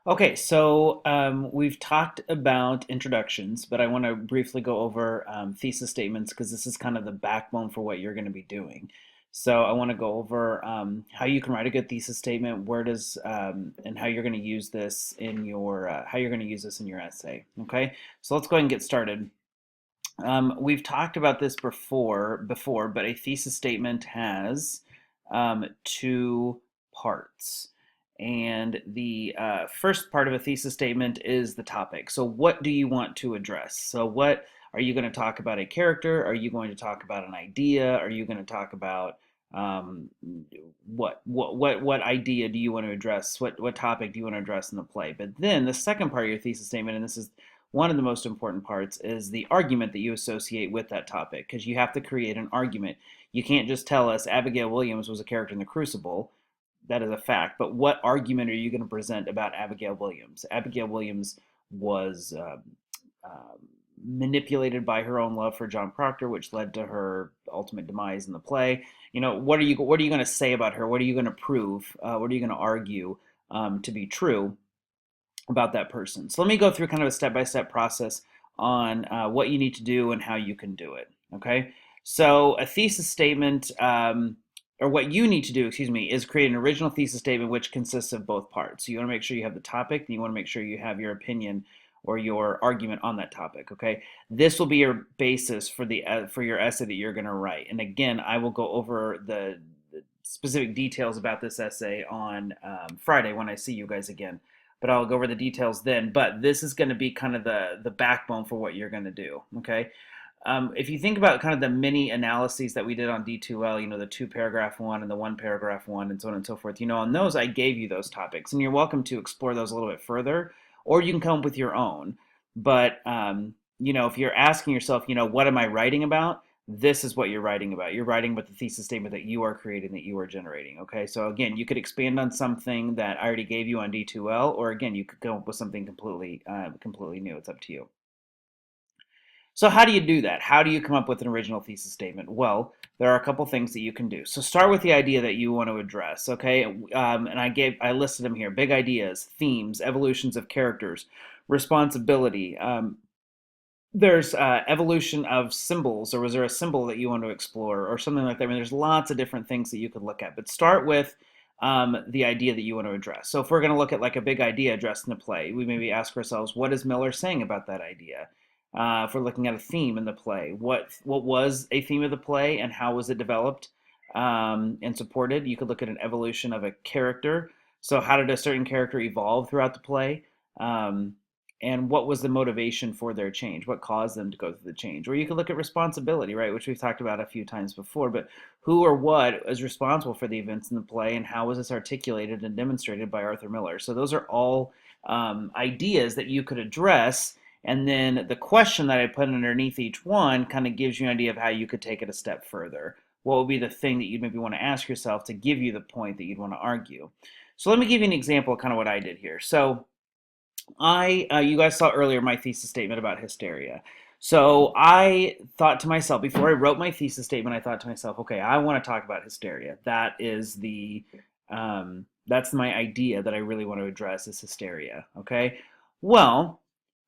Okay, so we've talked about introductions, but I want to briefly go over thesis statements because this is kind of the backbone for what you're going to be doing. So I want to go over how you can write a good thesis statement, and how you're going to use this in your essay. Okay, so let's go ahead and get started. We've talked about this before, but a thesis statement has two parts. And the first part of a thesis statement is the topic. So, what do you want to address? So, what are you going to talk about? A character? Are you going to talk about an idea? Are you going to talk about um, what idea do you want to address? What topic do you want to address in the play? But then the second part of your thesis statement, and this is one of the most important parts, is the argument that you associate with that topic, because you have to create an argument. You can't just tell us Abigail Williams was a character in The Crucible. That is a fact. But what argument are you going to present about Abigail Williams? Abigail Williams was uh, manipulated by her own love for John Proctor, which led to her ultimate demise in the play. What are you going to say about her? What are you going to prove? What are you going to argue to be true about that person? So let me go through kind of a step-by-step process on what you need to do and how you can do it. Okay, so a thesis statement, or what you need to do, excuse me, is create an original thesis statement which consists of both parts. So you want to make sure you have the topic, and you want to make sure you have your opinion or your argument on that topic. Okay, this will be your basis for your essay that you're going to write. And again, I will go over the specific details about this essay on Friday when I see you guys again, but I'll go over the details then. But this is going to be kind of the backbone for what you're going to do. Okay. If you think about kind of the mini analyses that we did on D2L, the two paragraph one and the one paragraph one, and so on and so forth, on those I gave you those topics, and you're welcome to explore those a little bit further, or you can come up with your own. But if you're asking yourself, what am I writing about? This is what you're writing about. You're writing about the thesis statement that you are creating, that you are generating. Okay, so again, you could expand on something that I already gave you on D2L, or again, you could come up with something completely new. It's up to you. So how do you do that? How do you come up with an original thesis statement? Well, there are a couple things that you can do. So start with the idea that you want to address. Okay, and I listed them here: big ideas, themes, evolutions of characters, responsibility. There's evolution of symbols, or was there a symbol that you want to explore, or something like that? I mean, there's lots of different things that you could look at, but start with the idea that you want to address. So if we're going to look at like a big idea addressed in the play, we maybe ask ourselves, what is Miller saying about that idea? If we're looking at a theme in the play, what was a theme of the play, and how was it developed and supported? You could look at an evolution of a character. So how did a certain character evolve throughout the play? Um, and what was the motivation for their change? What caused them to go through the change? Or you could look at responsibility, right, which we've talked about a few times before, but who or what is responsible for the events in the play, and how was this articulated and demonstrated by Arthur Miller? So those are all ideas that you could address, and then the question that I put underneath each one kind of gives you an idea of how you could take it a step further. What would be the thing that you'd maybe want to ask yourself to give you the point that you'd want to argue? So let me give you an example of kind of what I did here. So you guys saw earlier my thesis statement about hysteria. So I thought to myself, before I wrote my thesis statement, I thought to myself, okay, I want to talk about hysteria. That's my idea that I really want to address, is hysteria. Okay. Well,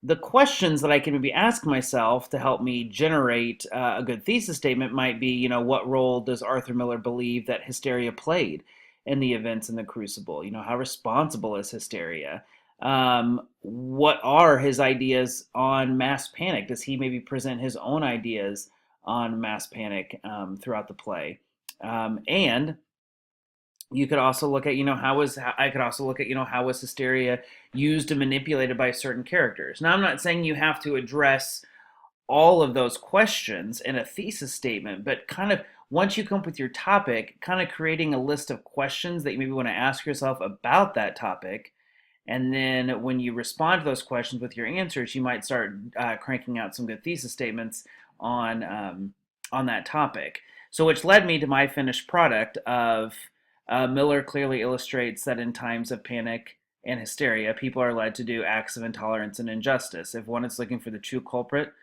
the questions that I can maybe ask myself to help me generate a good thesis statement might be, what role does Arthur Miller believe that hysteria played in the events in the Crucible? How responsible is hysteria? What are his ideas on mass panic? Does he maybe present his own ideas on mass panic throughout the play? And you could also look at, I could also look at, how was hysteria used and manipulated by certain characters? Now, I'm not saying you have to address all of those questions in a thesis statement, but kind of once you come up with your topic, kind of creating a list of questions that you maybe want to ask yourself about that topic, and then when you respond to those questions with your answers, you might start cranking out some good thesis statements on that topic. So, which led me to my finished product of Miller clearly illustrates that in times of panic and hysteria, people are led to do acts of intolerance and injustice. If one is looking for the true culprit,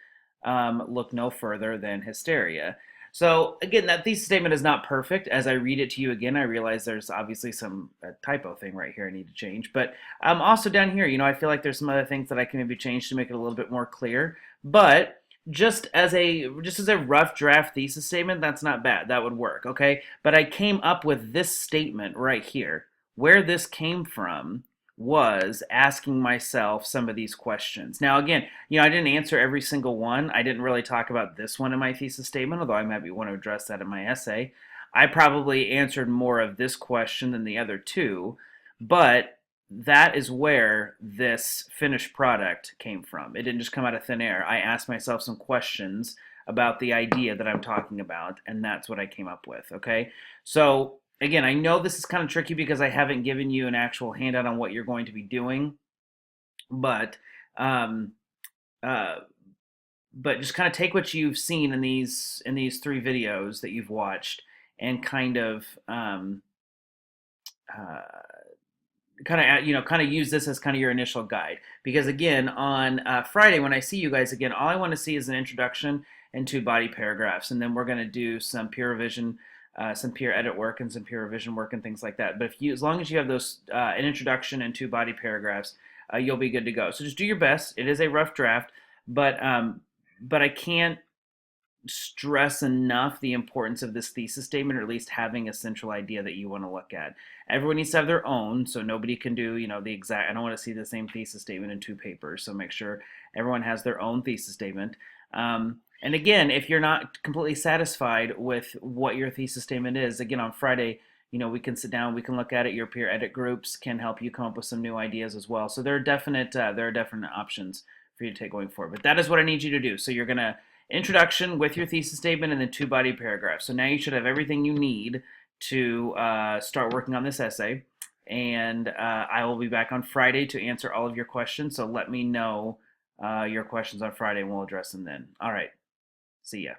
look no further than hysteria. So again, that thesis statement is not perfect. As I read it to you again, I realize there's obviously some typo thing right here I need to change. But also down here, I feel like there's some other things that I can maybe change to make it a little bit more clear. But just as a rough draft thesis statement, that's not bad. That would work, okay? But I came up with this statement right here. Where this came from was asking myself some of these questions. Now, again, I didn't answer every single one. I didn't really talk about this one in my thesis statement, although I might want to address that in my essay. I probably answered more of this question than the other two, but that is where this finished product came from. It didn't just come out of thin air. I asked myself some questions about the idea that I'm talking about, and that's what I came up with. Okay. So, again, I know this is kind of tricky because I haven't given you an actual handout on what you're going to be doing, but um, uh, just kind of take what you've seen in these three videos that you've watched and uh, kind of use this as kind of your initial guide, because again on Friday when I see you guys again, all I want to see is an introduction and two body paragraphs, and then we're going to do some peer revision, some peer edit work and some peer revision work and things like that. But as long as you have those an introduction and two body paragraphs, you'll be good to go. So just do your best. It is a rough draft, but I can't stress enough the importance of this thesis statement, or at least having a central idea that you want to look at. Everyone needs to have their own, so nobody can do, the exact, I don't want to see the same thesis statement in two papers, so make sure everyone has their own thesis statement. And again, if you're not completely satisfied with what your thesis statement is, again, on Friday, we can sit down, we can look at it. Your peer edit groups can help you come up with some new ideas as well. So there are definite options for you to take going forward. But that is what I need you to do. So you're gonna introduction with your thesis statement and then two body paragraphs. So now you should have everything you need to start working on this essay. And I will be back on Friday to answer all of your questions. So let me know your questions on Friday and we'll address them then. All right. See ya.